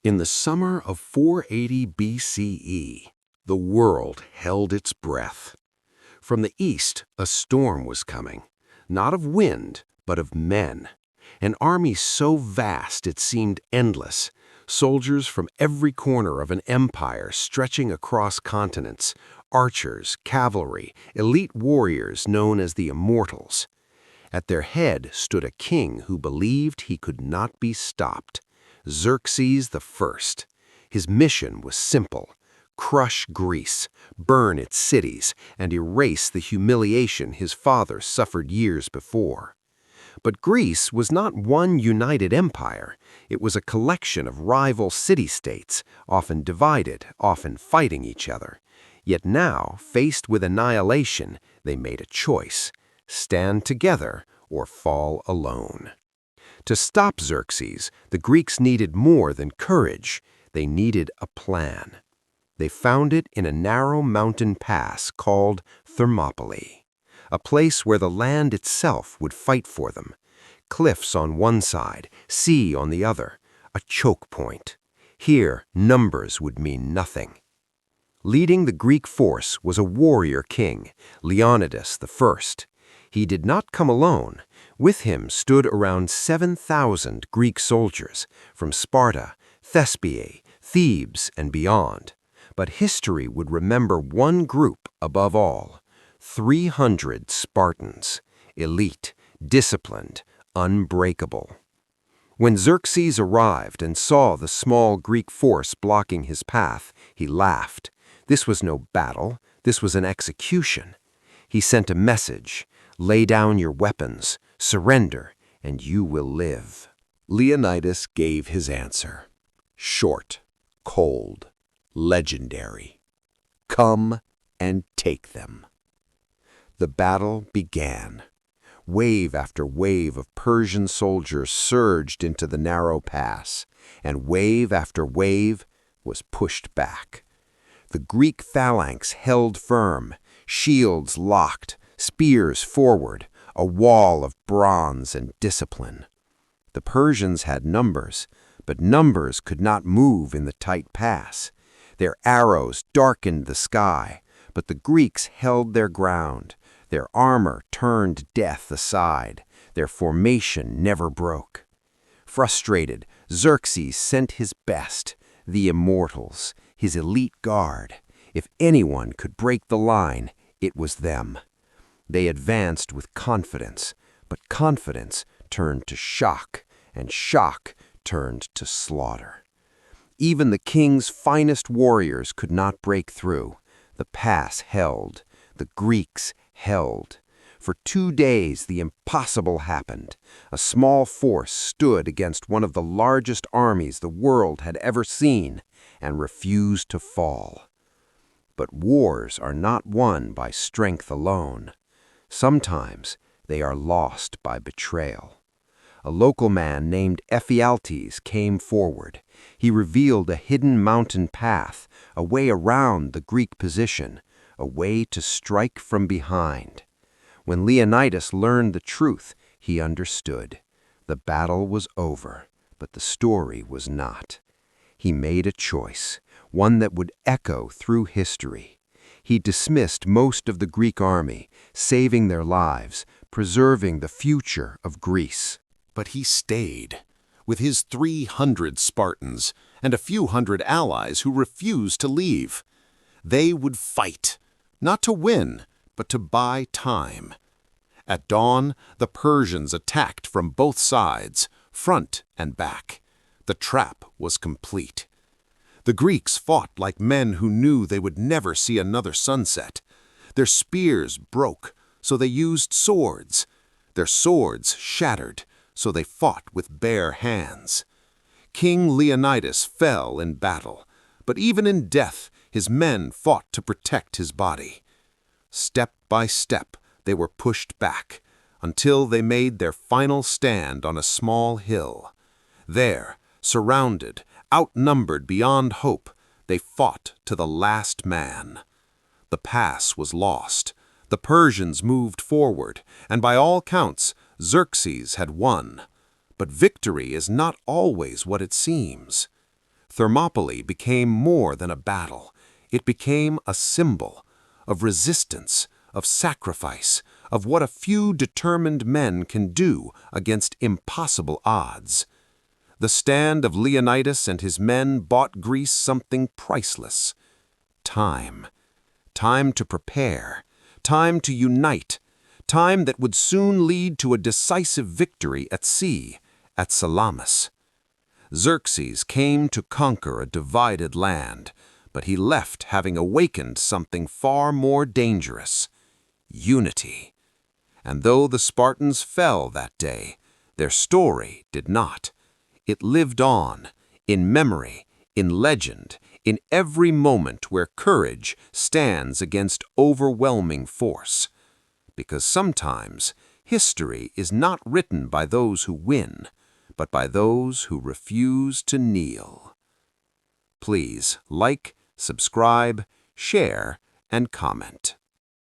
In the summer of 480 BCE, the world held its breath. From the east, a storm was coming, not of wind, but of men. An army so vast it seemed endless, soldiers from every corner of an empire stretching across continents, archers, cavalry, elite warriors known as the Immortals. At their head stood a king who believed he could not be stopped. Xerxes I. His mission was simple: crush Greece, burn its cities, and erase the humiliation his father suffered years before. But Greece was not one united empire. It was a collection of rival city-states, often divided, often fighting each other. Yet now, faced with annihilation, they made a choice: stand together or fall alone. To stop Xerxes, the Greeks needed more than courage. They needed a plan. They found it in a narrow mountain pass called Thermopylae, a place where the land itself would fight for them. Cliffs on one side, sea on the other, a choke point. Here, numbers would mean nothing. Leading the Greek force was a warrior king, Leonidas I. He did not come alone. With him stood around 7,000 Greek soldiers from Sparta, Thespiae, Thebes, and beyond. But history would remember one group above all: 300 Spartans, elite, disciplined, unbreakable. When Xerxes arrived and saw the small Greek force blocking his path, he laughed. This was no battle, this was an execution. He sent a message: lay down your weapons, surrender, and you will live. Leonidas gave his answer. Short, cold, legendary. Come and take them. The battle began. Wave after wave of Persian soldiers surged into the narrow pass, and wave after wave was pushed back. The Greek phalanx held firm, shields locked, spears forward, a wall of bronze and discipline. The Persians had numbers, but numbers could not move in the tight pass. Their arrows darkened the sky, but the Greeks held their ground. Their armor turned death aside. Their formation never broke. Frustrated, Xerxes sent his best, the Immortals, his elite guard. If anyone could break the line, it was them. They advanced with confidence, but confidence turned to shock, and shock turned to slaughter. Even the king's finest warriors could not break through. The pass held. The Greeks held. For 2 days the impossible happened. A small force stood against one of the largest armies the world had ever seen and refused to fall. But wars are not won by strength alone. Sometimes they are lost by betrayal. A local man named Ephialtes came forward. He revealed a hidden mountain path, a way around the Greek position, a way to strike from behind. When Leonidas learned the truth, he understood. The battle was over, but the story was not. He made a choice, one that would echo through history. He dismissed most of the Greek army, saving their lives, preserving the future of Greece. But he stayed, with his 300 Spartans and a few hundred allies who refused to leave. They would fight, not to win, but to buy time. At dawn, the Persians attacked from both sides, front and back. The trap was complete. The Greeks fought like men who knew they would never see another sunset. Their spears broke, so they used swords. Their swords shattered, so they fought with bare hands. King Leonidas fell in battle, but even in death, his men fought to protect his body. Step by step, they were pushed back, until they made their final stand on a small hill. There, surrounded, outnumbered beyond hope, they fought to the last man. The pass was lost. The Persians moved forward, and by all counts, Xerxes had won. But victory is not always what it seems. Thermopylae became more than a battle. It became a symbol of resistance, of sacrifice, of what a few determined men can do against impossible odds. The stand of Leonidas and his men bought Greece something priceless: time. Time to prepare, time to unite, time that would soon lead to a decisive victory at sea, at Salamis. Xerxes came to conquer a divided land, but he left having awakened something far more dangerous: unity. And though the Spartans fell that day, their story did not. It lived on, in memory, in legend, in every moment where courage stands against overwhelming force. Because sometimes history is not written by those who win, but by those who refuse to kneel. Please like, subscribe, share, and comment.